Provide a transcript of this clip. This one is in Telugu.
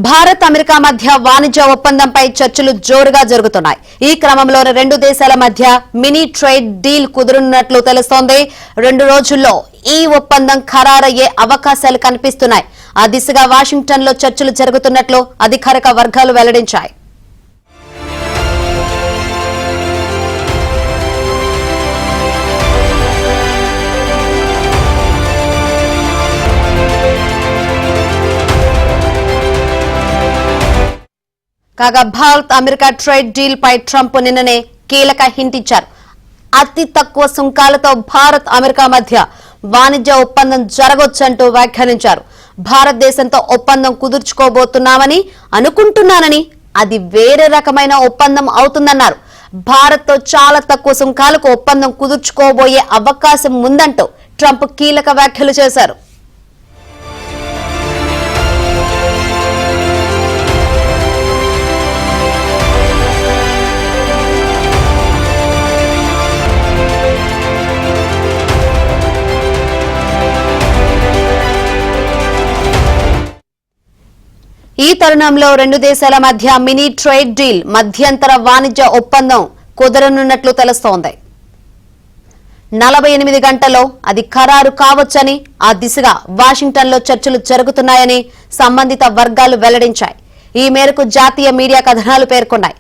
భారత్ అమెరికా మధ్య వాణిజ్య ఒప్పందంపై చర్చలు జోరుగా జరుగుతున్నాయి. ఈ క్రమంలో రెండు దేశాల మధ్య మినీ ట్రేడ్ డీల్ కుదురున్నట్లు తెలుస్తోంది. 2 రోజుల్లో ఈ ఒప్పందం ఖరారయ్యే అవకాశాలు కనిపిస్తున్నాయి. ఆ దిశగా వాషింగ్టన్ లో చర్చలు జరుగుతున్నట్లు అధికారిక వర్గాలు వెల్లడించాయి. కాగా భారత్ అమెరికా ట్రేడ్ డీల్ పై ట్రంప్ నిన్ననే కీలక హింట్ ఇచ్చారు. అతి తక్కువ సుంకాలతో భారత్ అమెరికా మధ్య వాణిజ్య ఒప్పందం జరగొచ్చంటూ వ్యాఖ్యానించారు. భారతదేశంతో ఒప్పందం కుదుర్చుకోబోతున్నామని అనుకుంటున్నానని, అది వేరే రకమైన ఒప్పందం అవుతుందన్నారు. భారత్ తో చాలా తక్కువ సుంకాలకు ఒప్పందం కుదుర్చుకోబోయే అవకాశం ఉందంటూ ట్రంప్ కీలక వ్యాఖ్యలు చేశారు. ఈ తరుణంలో రెండు దేశాల మధ్య మినీ ట్రేడ్ డీల్ మధ్యంతర వాణిజ్య ఒప్పందం కుదరనున్నట్లు తెలుస్తోంది. 48 గంటల్లో అది ఖరారు కావచ్చని, ఆ దిశగా వాషింగ్టన్ లో చర్చలు జరుగుతున్నాయని సంబంధిత వర్గాలు వెల్లడించాయి. ఈ మేరకు జాతీయ మీడియా కథనాలు పేర్కొన్నాయి.